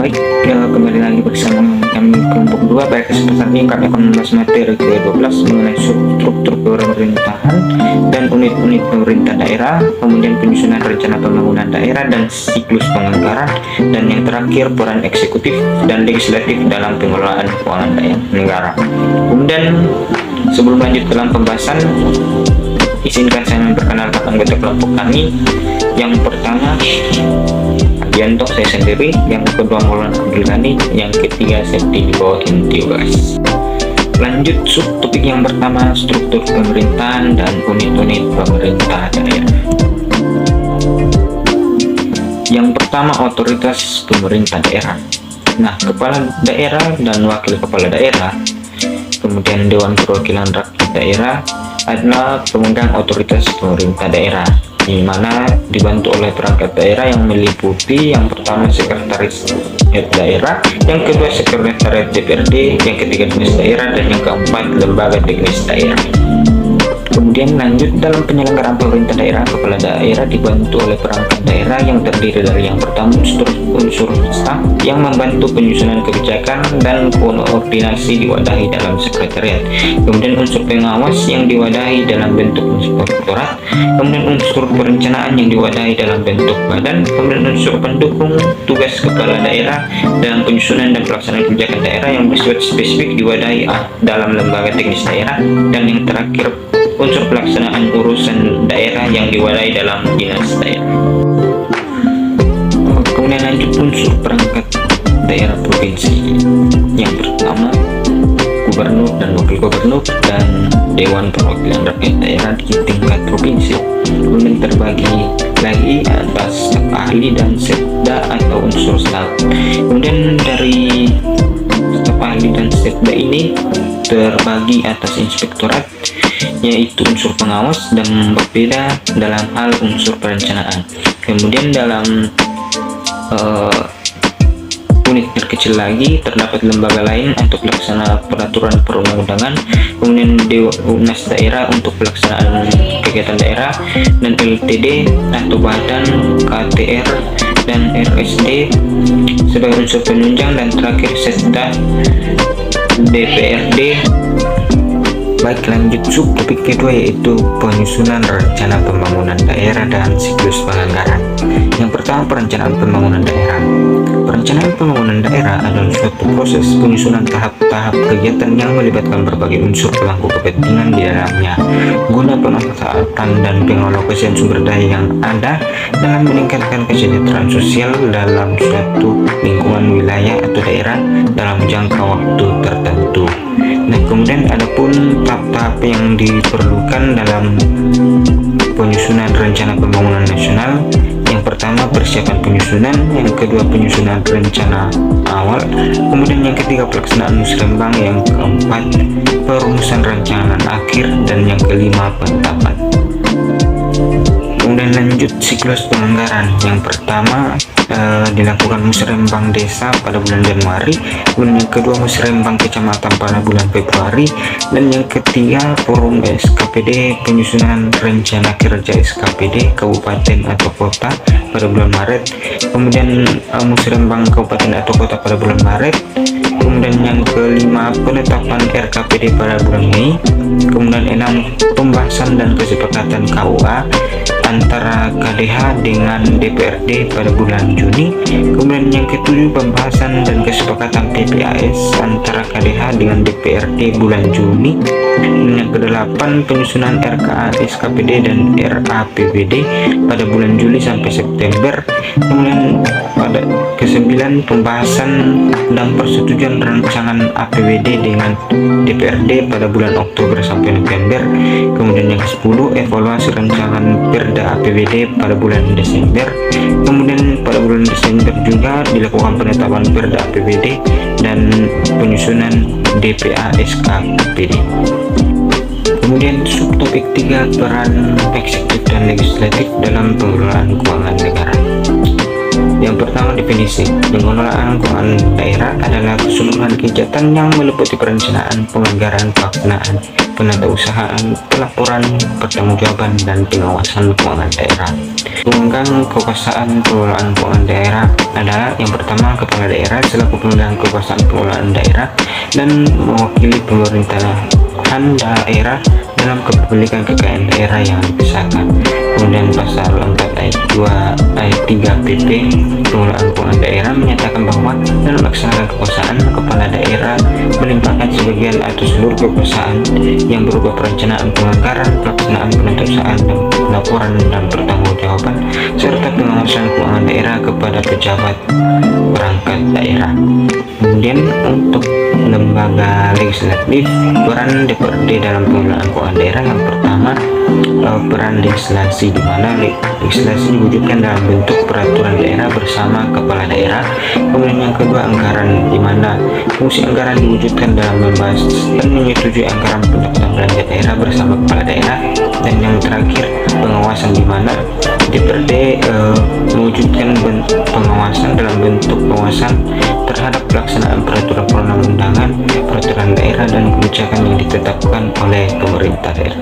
Baik, kembali lagi bersama kami kelompok 2. Pada kesempatan ini kami akan membahas materi ke-12 mengenai struktur pemerintahan dan unit-unit pemerintah daerah, kemudian penyusunan rencana pembangunan daerah dan siklus penganggaran, dan yang terakhir peran eksekutif dan legislatif dalam pengelolaan keuangan negara. Kemudian sebelum lanjut dalam pembahasan, izinkan saya memperkenalkan anggota kelompok kami. Yang pertama Yanto, saya sendiri. Yang kedua Maulana Abdul Ghani. Yang ketiga Septi di bawah Intiogas. Lanjut subtopik yang pertama, struktur pemerintahan dan unit-unit pemerintah daerah. Yang pertama, otoritas pemerintah daerah. Nah, kepala daerah dan wakil kepala daerah, kemudian Dewan Perwakilan Rakyat Daerah adalah pemegang otoritas pemerintah daerah, di mana dibantu oleh perangkat daerah yang meliputi yang pertama sekretaris daerah, yang kedua sekretariat DPRD, yang ketiga dinas daerah, dan yang keempat lembaga teknis daerah. Kemudian lanjut dalam penyelenggaraan pemerintah daerah, kepala daerah dibantu oleh perangkat daerah yang terdiri dari yang pertama unsur staf yang membantu penyusunan kebijakan dan koordinasi diwadahi dalam sekretariat, kemudian unsur pengawas yang diwadahi dalam bentuk inspektorat, kemudian unsur perencanaan yang diwadahi dalam bentuk badan, kemudian unsur pendukung tugas kepala daerah dalam penyusunan dan pelaksanaan kebijakan daerah yang bersifat spesifik diwadahi dalam lembaga teknis daerah, dan yang terakhir unsur pelaksanaan urusan daerah yang diwadahi dalam dinas daerah. Kemudian lanjut unsur perangkat daerah provinsi. Yang pertama gubernur dan wakil gubernur dan Dewan Perwakilan Rakyat Daerah di tingkat provinsi. Kemudian terbagi lagi atas staf ahli dan setda atau unsur staf. Kemudian dari staf ahli dan setda ini terbagi atas inspektorat, yaitu unsur pengawas, dan berbeda dalam hal unsur perencanaan. Kemudian dalam unit terkecil lagi terdapat lembaga lain untuk pelaksana peraturan perundang-undangan, kemudian Dinas daerah untuk pelaksanaan kegiatan daerah, dan LTD atau badan KTR dan RSD sebagai unsur penunjang, dan terakhir setda DPRD. Baik, lanjut subtopik kedua, yaitu penyusunan rencana pembangunan daerah dan siklus penganggaran. Yang pertama, perencanaan pembangunan daerah. Perencanaan pembangunan daerah adalah suatu proses penyusunan tahap-tahap kegiatan yang melibatkan berbagai unsur pemangku kepentingan di dalamnya, guna pemanfaatan dan pengalokasian sumber daya yang ada dalam meningkatkan kesejahteraan sosial dalam suatu lingkungan wilayah atau daerah dalam jangka waktu tertentu. Nah, kemudian adapun tahap-tahap yang diperlukan dalam penyusunan rencana pembangunan nasional. Yang pertama, persiapan penyusunan, yang kedua penyusunan rencana awal, kemudian yang ketiga pelaksanaan musrembang, yang keempat perumusan rancangan akhir, dan yang kelima penetapan. Kemudian lanjut siklus penganggaran. Yang pertama dilakukan musrembang desa pada bulan Januari, kemudian yang kedua musrembang kecamatan pada bulan Februari, dan yang ketiga forum SKPD penyusunan rencana kerja SKPD kabupaten atau kota pada bulan Maret, kemudian musrembang kabupaten atau kota pada bulan Maret, kemudian yang kelima penetapan RKPD pada bulan Mei, kemudian 6 pembahasan dan kesepakatan KUA antara KDH dengan DPRD pada bulan Juni, kemudian yang ketujuh pembahasan dan kesepakatan PPAS antara KDH dengan DPRD bulan Juni, dan yang kedelapan penyusunan RKA SKPD dan RAPBD pada bulan Juli sampai September, kemudian pada ke-9 pembahasan dan persetujuan rancangan APBD dengan DPRD pada bulan Oktober sampai November, kemudian yang ke-10 evaluasi rancangan Perda APBD pada bulan Desember, kemudian pada bulan Desember juga dilakukan penetapan Perda APBD dan penyusunan DPA SKPD. Kemudian subtopik 3, peran eksekutif dan legislatif dalam pengelolaan keuangan negara. Yang pertama, definisi. Pengelolaan keuangan daerah adalah keseluruhan kegiatan yang meliputi perencanaan, penganggaran, pelaksanaan, penatausahaan, pelaporan, pertanggungjawaban, dan pengawasan keuangan daerah. Pemegang kekuasaan pengelolaan keuangan daerah adalah yang pertama, kepala daerah selaku pemegang kekuasaan pengelolaan daerah dan mewakili pemerintahan daerah dalam kepemilikan kekayaan daerah yang dipisahkan. Kemudian pasal 4 ayat 2 ayat 3 PP pengelolaan keuangan daerah menyatakan bahwa dalam melaksanakan kekuasaan, kepala daerah melimpahkan sebagian atau seluruh kekuasaan yang berupa perencanaan, penganggaran, pelaksanaan, penatausahaan, dan laporan dan pertanggungjawaban serta pengawasan keuangan daerah kepada pejabat perangkat daerah. Kemudian untuk lembaga legislatif, peran DPRD dalam pengelolaan keuangan daerah yang pertama, peran legislasi, di mana legislasi diwujudkan dalam bentuk peraturan daerah bersama kepala daerah. Kemudian yang kedua, anggaran, di mana fungsi anggaran diwujudkan dalam membahas dan menyetujui anggaran pendapatan belanja daerah bersama kepala daerah. Dan yang terakhir, pengawasan, di mana DPRD mewujudkan pengawasan dalam bentuk pengawasan terhadap pelaksanaan peraturan perundang-undangan, peraturan daerah, dan kebijakan yang ditetapkan oleh pemerintah daerah.